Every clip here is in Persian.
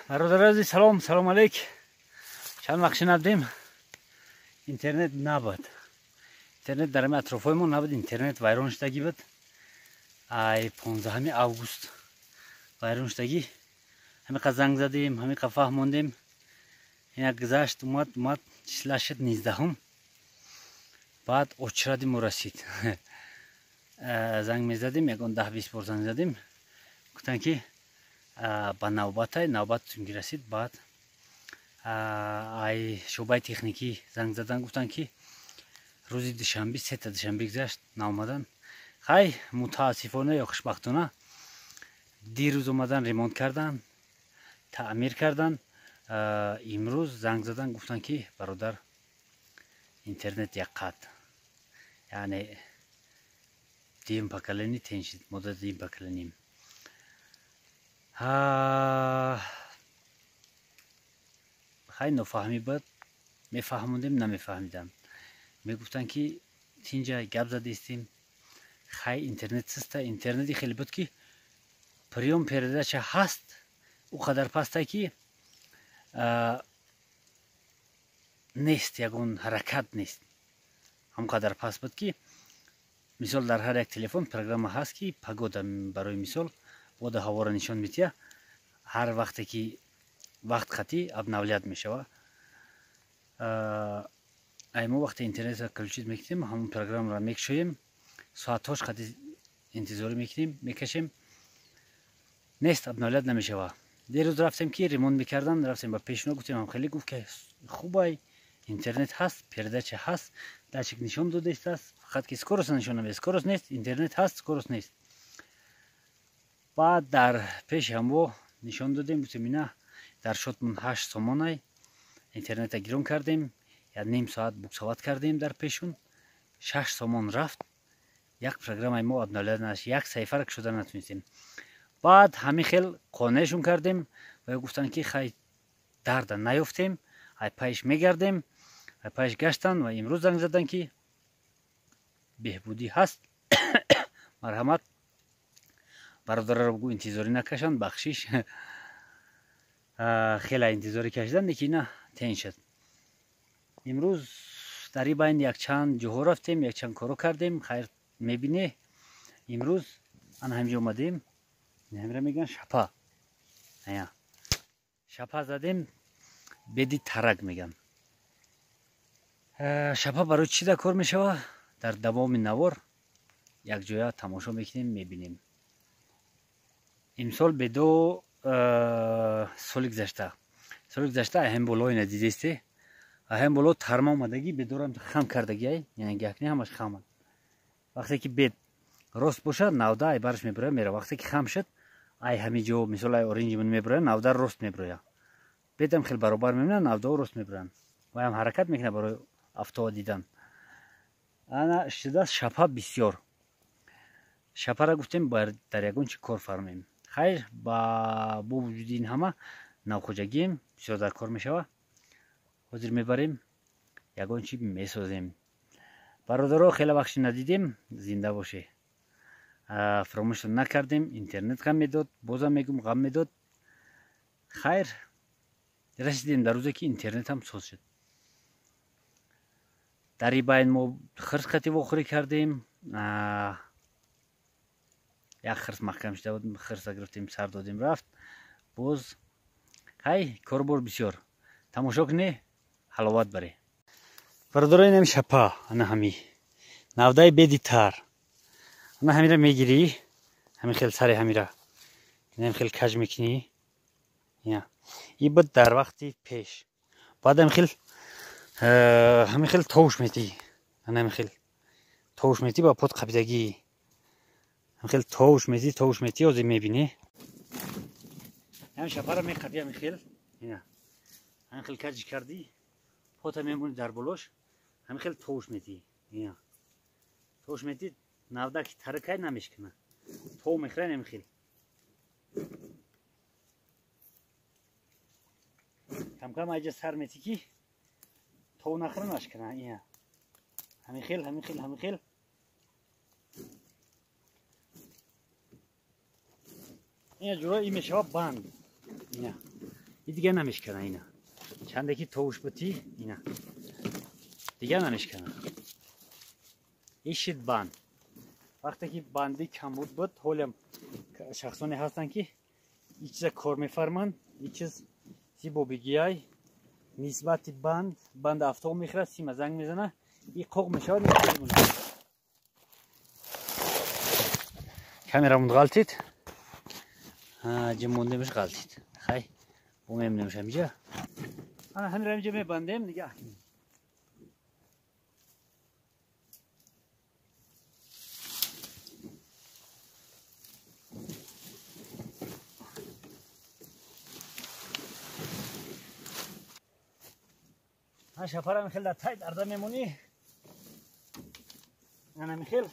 برادر سلام علیک. چند وقت شنیدیم اینترنت نبود. اینترنت در اطرافمون نبود. اینترنت ویران شدگی بود. ای 15 آگوست ویران شدگی. همه زنگ زدیم، همه فهموندیم. اینا گذشت اومد چیزلا شد 19. بعد اوچردیم و رسید. زنگ میزدیم، یکون 10-20 بار زنگ زدیم. گفتن که با نوبت چون رسید. بعد ای شعبه تکنیکی زنگ زدن، گفتن که روزی دوشنبه 3 دوشنبه گذشت نامدن. خیلی متاسفانه یا خوشبختانه دیروز اومدن ریمونت کردن، تعمیر کردن. امروز زنگ زدن گفتن که برادر اینترنت یک قط، یعنی دیم پکلنی تنشید مدت دیم پکلنیم. خیلی نفهمی بود. میفهموندیم نمیفهمیدم. میگفتن که اینجا گپ زده استیم. خیلی اینترنت سسته. اینترنتی خیلی بود که پریوم پیرده چه هست او قدر پسته که نیست، یکون حرکت نیست. هم قدر پس بود که مثال در هر یک تلفن پروگرام هست که پگودا برای مثال بود هوا را نشان میده. هر وقتی که وقت خطی ابنولیت میشه. ایمو وقتی اینترنت را کلوچید میکنیم همون پروگرام را میکشیم، ساعتاش خطی انتظار میکنیم، میکشیم، نیست ابنولیت نمیشه. دیروز رفتیم که ریمون میکردن، رفتیم با پیشنو گفتیم هم خیلی گفت که خوبه اینترنت هست، پرده چه هست، داشک نشون داده است، فقط که سکورس نشون نمیده. سکورس نیست، اینترنت هست، سکورس نیست. بعد در پیش همو نشون دادیم، گفتیم اینا در شدمون 8 سومانه اینترنت گیرون کردیم، یا نیم ساعت بوکسوات کردیم در پیشون 6 سومان رفت. یک پروگرام ما ابنولیت نش، یک صفحه که شده نتونستیم. بعد همین خیل قانعشون کردیم و گفتن که خیلی درد نیفتیم، ای پیش میگردیم. ای پیش گشتن و امروز زنگ زدن که بهبودی هست. مرحمت برادر رو بگو انتظاری نکشن، بخشیش. خیلی انتظاری کشیدن که نه تین شد. امروز در این بین یک چند جهو رفتیم، یک چند کارو کردیم. خیر میبینی امروز آن همینجا اومدیم، همین میگن شپا. شپا زدیم، بدی ترک میگن. شپا برای چی در کار میشه؟ در دوام نوار یک جویا تماشا میکنیم، میبینیم. امسال به 2 سال گذشته هم بالای ندیده استی. هم بالا ترما اومدگی به دورم خم کردگی، یعنی گکنی همش خمه. وقتی که بید راست باشه نوده ای برش میبره میره. وقتی که خم شد ای همین جو مثال ای اورنج من میبره، نوده راست میبره. بیدم خیلی برابر میمونه، نوده راست میبرن و هم حرکت میکنه برای افتاد دیدن. انا شده شپا بسیار. شپا را گفتیم باید در یگون چی کار فرماییم. خیر با وجود این همه نوخوجگیم بسیار در کار میشه. حاضر میبریم یگون چی میسازیم. برادرها خیلی وقت ندیدیم، زنده باشه. فراموش نکردیم. اینترنت غم میداد، بازم میگم غم میداد. خیر رسیدیم در روزی که اینترنت هم ساز شد. در این بین ما خرس خطی واخوری کردیم. یک خرس محکم شده بود، خرس گرفتیم سر دادیم رفت. باز خیلی کاربار بسیار. تماشا کنی حلاوت بره. برادرای نمی شپا انا همی نوده بدی تر انا همی را میگیری، همی خیلی سر همی را همی خیلی کج میکنی. این بود در وقتی پیش. بعد همی خیلی توش میتی. انا همی خیلی توش میتی با پود قبیدگی. همی خیلی توش میتی آزی میبینی. همی شپا را میقبی همی خیلی همی خیلی کج کردی پوتا میمونی در بلوش. همین خیلی توش میدی. توش میدی نوده که ترکای نمیشکنه. تو میخوره نمیخیل. کم کم اینجا سر میتی که تو نخوره نشکنه. همین خیل. این جورا این میشه بند. این دیگه نمیشکنه اینا. چندکی توش بودی اینا دیگه نمیشکنه. این شد بند. وقتی که بندی کمبود بود حالم شخصانی هستن که این چیز کار میفرمان. این چیز زیبا بگیای نسبت بند افتاق میخوره سیم زنگ میزنه این قوق میشه کامیرامون غلطید جمونده میشه غلطید خیلی بومیم نمیشه میجا انا همین رمیجا میبندیم نگاه کنیم شپره میخیل در تای درده میمونی انا میخیل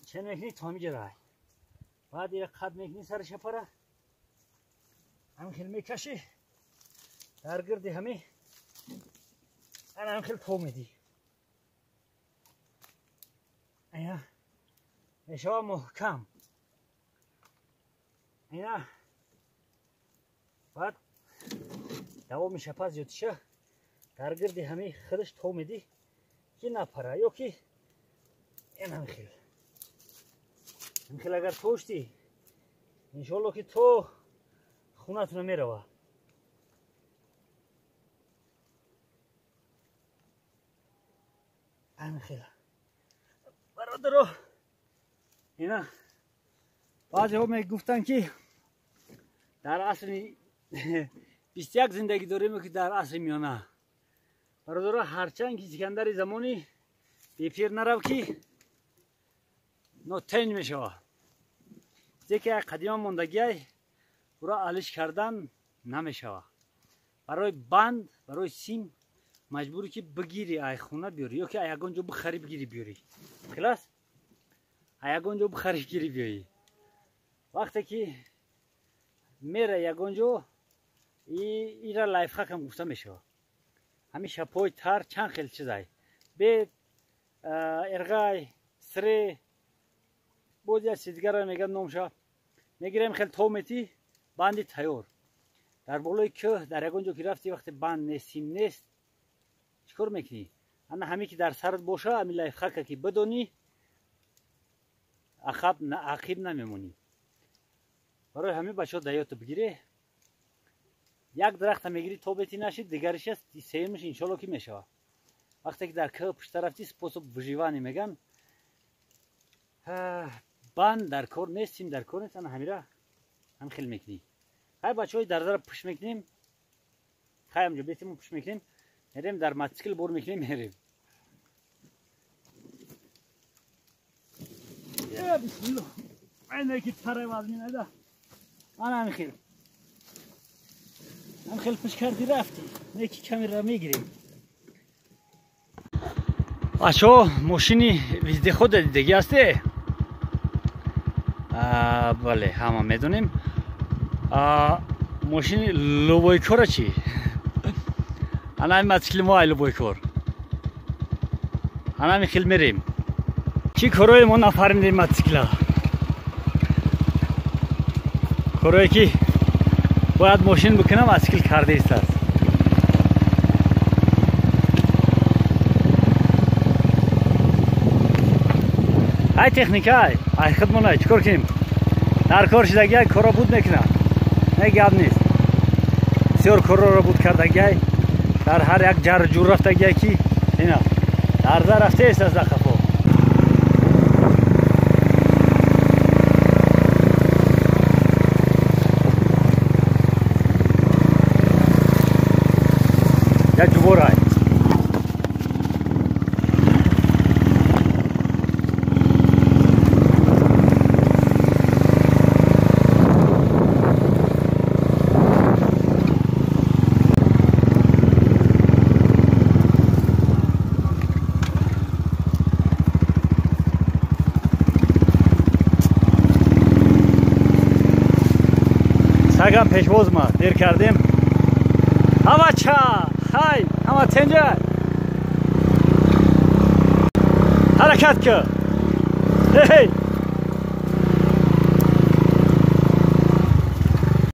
چه میکنی تا میجه رای بعد یک قد میکنی سر شپره همخیل میکشی در گردی همی انا همخیل تو میدی اینا میشه محکم اینا بعد دوام شپه زیاد شه در گردی همی خودش تو میدی که نپره یا که این همخیل همخیل اگر توشتی انشالله که تو خونتون میروه همخیل برادرو اینا بعضی ها میگفتن که در عصر 21 زندگی داریم که در عصر میانه برادرها هرچند که سکندر زمانی بی پیر نرو که نوتین میشه دیگه قدیما موندگی برای علش کردن نمیشه برای بند برای سیم مجبوری که بگیری ای خونه بیاری یا که یگانجا بخری بگیری بیاری خلاص یگانجا بخری بگیری بیاری وقتی که میره یگانجا ایرا لایف هاک هم گفته میشه همیشه پای تر چند خیلی چیزای به ارغای سری بودی از چیزگر رو میگن نامشا میگیریم خیلی تومتی بندی تیار در بالای که در یگانجا که رفتی وقتی بند نیستیم نیست چیکار میکنی؟ انا همی که در سرت باشه همی لایف هاک که بدونی عقیب نمیمونی برای همه بچه ها دیاتو بگیره یک درخت میگیری توبتی نشید دیگرش است سیمش انشالله که میشه وقتی که در که پشت رفتی سپوسو بجیوانی میگن بند در کار نیستیم در کار نیست انا همیره هم خیلی میکنی خیلی بچه های در پشت میکنیم خیلی همجا بیتیمون پشت میکنیم میریم در متسکل بور میکنیم میریم یا بسم الله اینه که تره وزمین ایده انا هم خیلی پشت کردی رفتی یکی کمی را میگیریم بچه ها ماشینی ویزده خود دیگه هسته بله همه میدونیم ماشین لوبایکور چی انا این متسکل ما لوبایکور انا خیلی میریم چی کروی ما نفرمیدیم متسکل کروی که باید ماشین بکنم متسکل کرده است ای تکنیکای ای خدمانای چیکار کنیم در کار شدگی کارا بود میکنه نه گپ نیست بسیار کارا را بود کردگی در هر یک جر جور رفتگی کی اینا در زر رفته است از دخفا یا جبورای سگم پیشواز ما دیر کردیم هوا چا های هوا تنجا حرکت که هی